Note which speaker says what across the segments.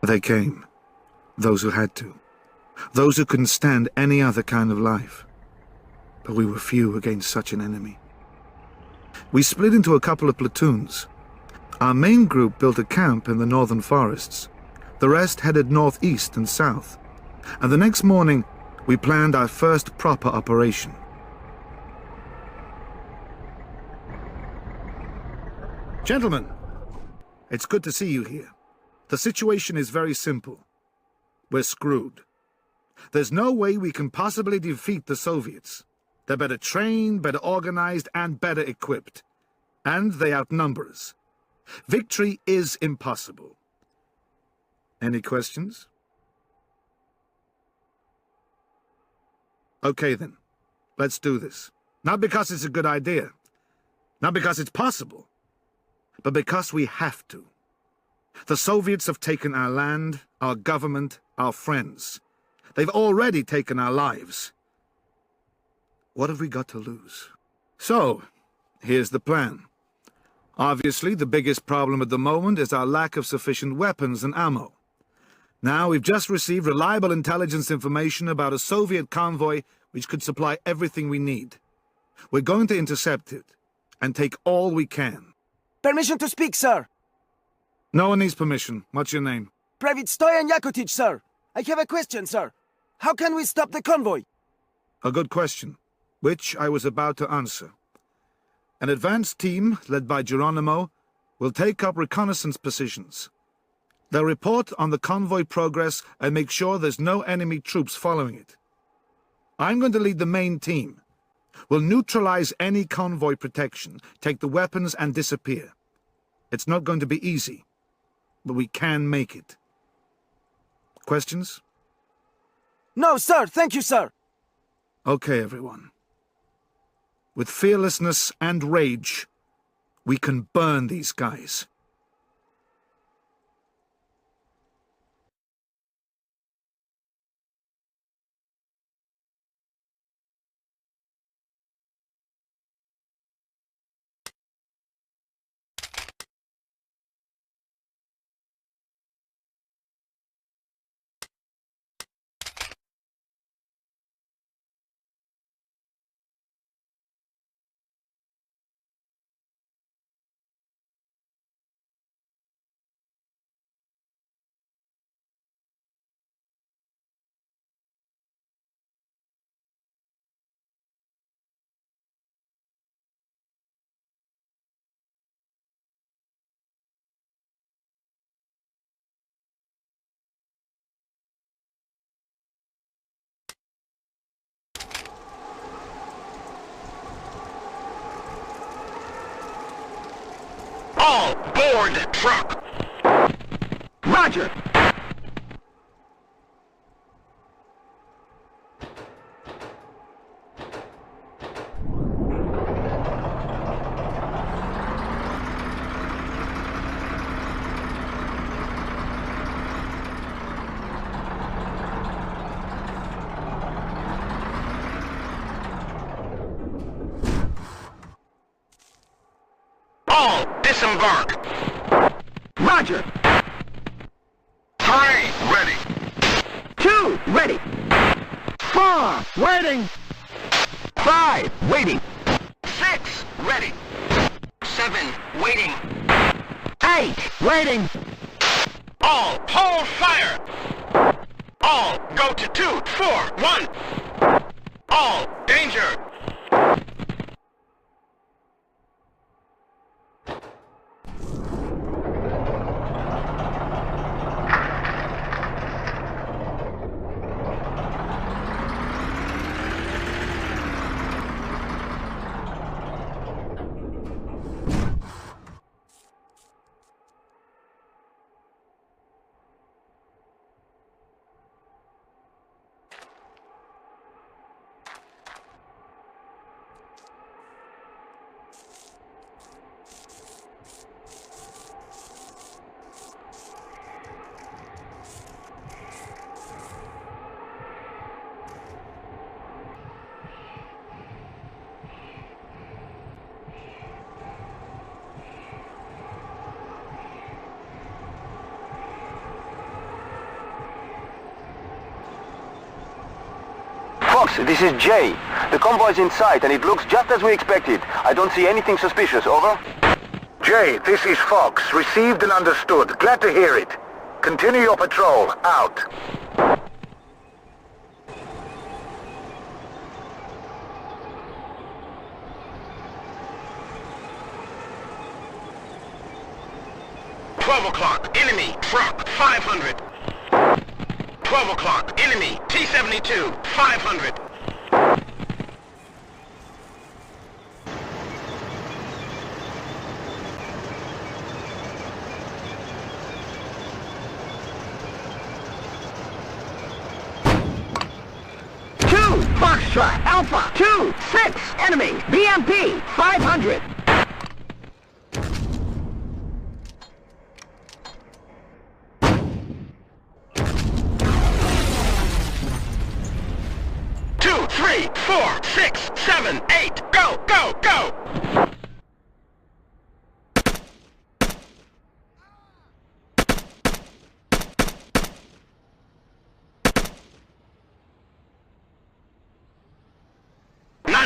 Speaker 1: They came. Those who had to. Those who couldn't stand any other kind of life. But we were few against such an enemy. We split into a couple of platoons. Our main group built a camp in the northern forests. The rest headed northeast and south. And the next morning, we planned our first proper operation. Gentlemen, it's good to see you here. The situation is very simple. We're screwed. There's no way we can possibly defeat the Soviets. They're better trained, better organized, and better equipped. And they outnumber us. Victory is impossible. Any questions? Okay then, let's do this. Not because it's a good idea, not because it's possible, but because we have to. The Soviets have taken our land, our government, our friends. They've already taken our lives. What have we got to lose? So, here's the plan. Obviously, the biggest problem at the moment is our lack of sufficient weapons and ammo. Now, we've just received reliable intelligence information about a Soviet convoy which could supply everything we need. We're going to intercept it and take all we can.
Speaker 2: Permission to speak, sir.
Speaker 1: No one needs permission. What's your name?
Speaker 2: Private Stoyan Yakutic, sir. I have a question, sir. How can we stop the convoy?
Speaker 1: A good question, which I was about to answer. An advanced team, led by Geronimo, will take up reconnaissance positions. They'll report on the convoy progress and make sure there's no enemy troops following it. I'm going to lead the main team. We'll neutralize any convoy protection, take the weapons and disappear. It's not going to be easy, but we can make it. Questions?
Speaker 2: No, sir. Thank you, sir.
Speaker 1: Okay, everyone. With fearlessness and rage, we can burn these guys.
Speaker 3: All board truck! Roger! All disembark! Roger! 3 ready! 2 ready! 4 waiting! 5 waiting! 6 ready! 7 waiting! 8 waiting! All hold fire! All go to 2, 4, 1! All danger!
Speaker 4: Fox, this is Jay. The convoy's in sight and it looks just as we expected. I don't see anything suspicious, over.
Speaker 3: Jay, this is Fox. Received and understood. Glad to hear it. Continue your patrol. Out.
Speaker 5: $12 enemy, truck, 500. 12 o'clock, enemy, T-72, 500.
Speaker 3: Foxtrot, Alpha, 2-6, enemy, BMP, 500.
Speaker 5: Two, three, 4, 6, 7, 8, go, go, go!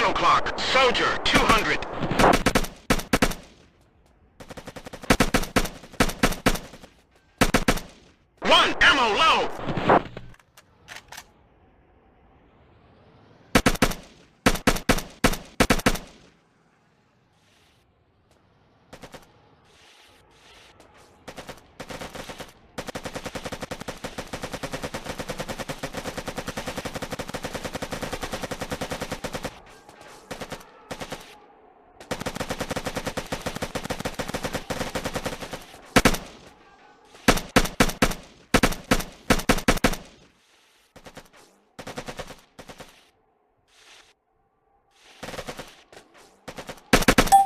Speaker 5: O'clock, soldier, 200. One, ammo low.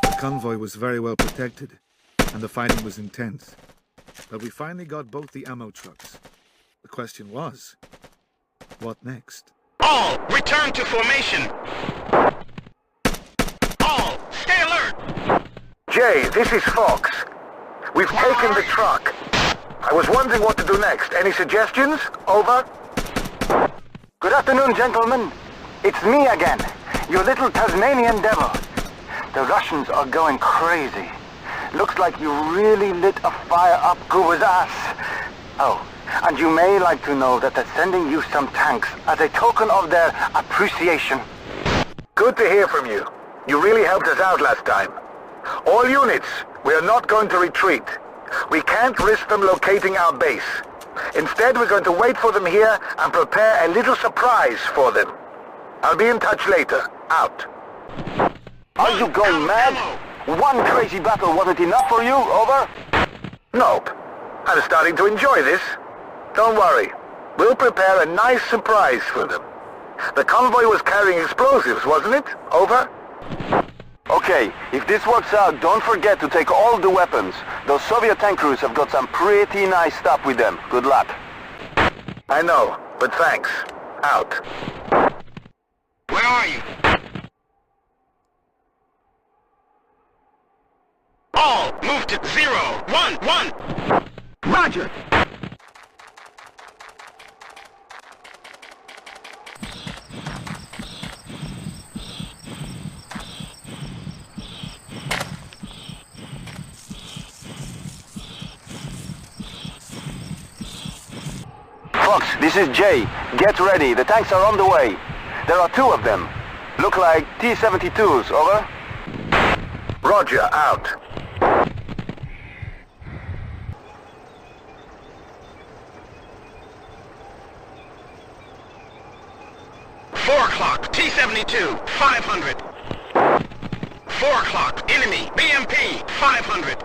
Speaker 1: The convoy was very well protected, and the fighting was intense. But we finally got both the ammo trucks. The question was, what next?
Speaker 5: All, return to formation. All, stay alert.
Speaker 3: Jay, this is Fox. We've taken the truck. I was wondering what to do next. Any suggestions? Over.
Speaker 4: Good afternoon, gentlemen. It's me again, your little Tasmanian devil. The Russians are going crazy. Looks like you really lit a fire up Guba's ass. Oh, and you may like to know that they're sending you some tanks as a token of their appreciation.
Speaker 3: Good to hear from you. You really helped us out last time. All units, we are not going to retreat. We can't risk them locating our base. Instead, we're going to wait for them here and prepare a little surprise for them. I'll be in touch later. Out.
Speaker 4: Are you going mad? One crazy battle wasn't enough for you, over?
Speaker 3: Nope. I'm starting to enjoy this. Don't worry. We'll prepare a nice surprise for them. The convoy was carrying explosives, wasn't it? Over?
Speaker 4: Okay, if this works out, don't forget to take all the weapons. Those Soviet tank crews have got some pretty nice stuff with them. Good luck.
Speaker 3: I know, but thanks. Out.
Speaker 5: Where are you? All, move to 0, 1, 1.
Speaker 3: Roger.
Speaker 4: Fox, this is Jay. Get ready, the tanks are on the way. There are 2 of them. Look like T-72s, over?
Speaker 3: Roger, out.
Speaker 5: O'clock, T-72, 500. 4 o'clock, enemy, BMP, 500.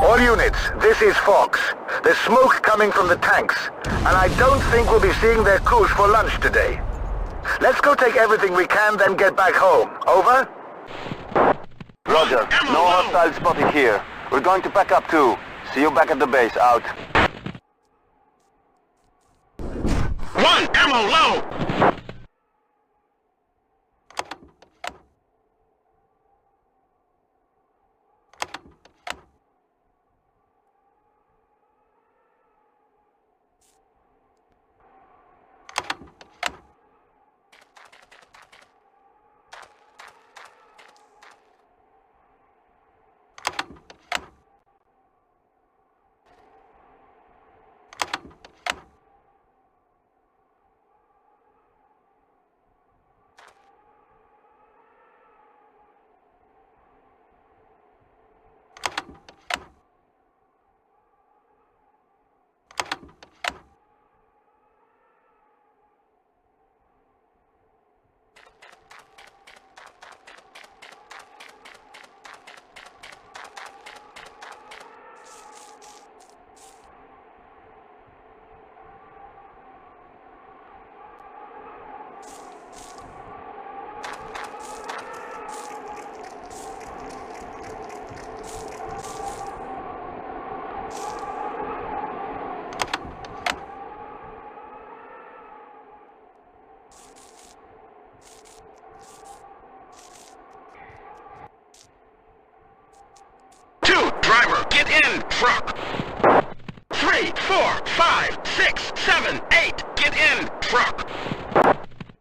Speaker 3: All units, this is Fox. There's smoke coming from the tanks, and I don't think we'll be seeing their crews for lunch today. Let's go take everything we can, then get back home. Over?
Speaker 4: Roger. No hostile spotted here. We're going to pack up too. See you back at the base. Out.
Speaker 5: 1, ammo low. Driver, get in, truck. 3, 4, 5, 6, 7, 8, get in, truck.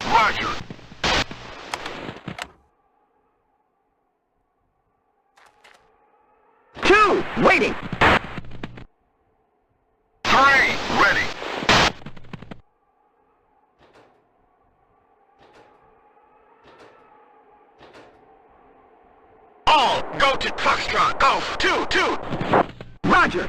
Speaker 5: Roger.
Speaker 4: 2, waiting.
Speaker 5: 3, ready. All, go to Foxtrot, Golf, 2, 2.
Speaker 4: Roger.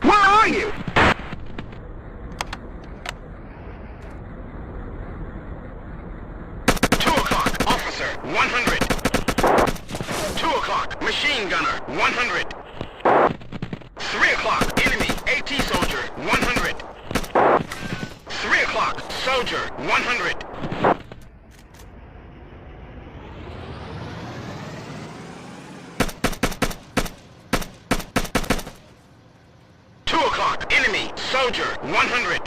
Speaker 5: Where are you? 100. 2 o'clock, machine gunner, 100. 3 o'clock, enemy, AT soldier, 100. 3 o'clock, soldier, 100. 2 o'clock, enemy, soldier, 100.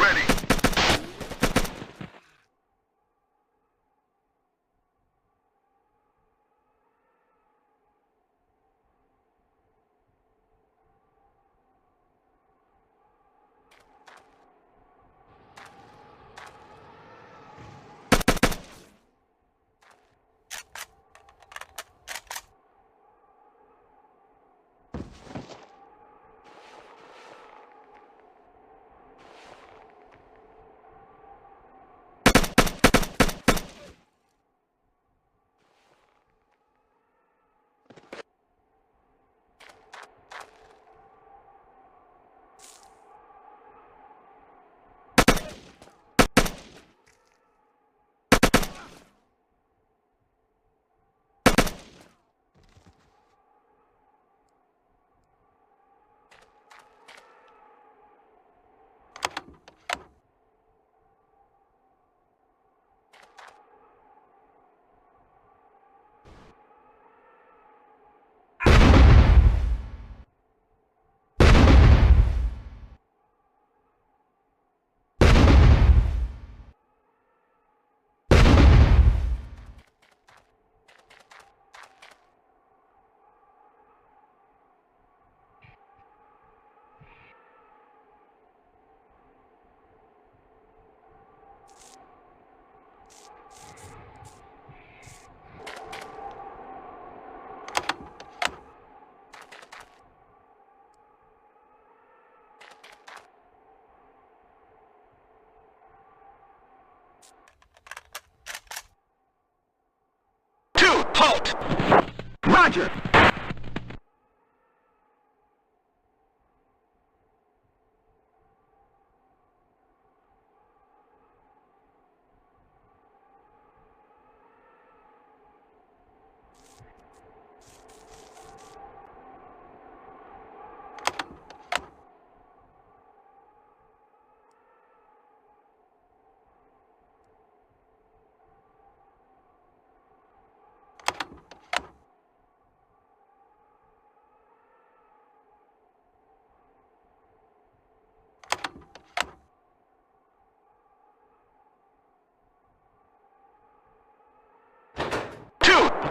Speaker 5: Ready. Roger.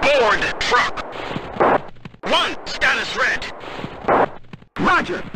Speaker 5: Board truck. 1, status red.
Speaker 6: Roger.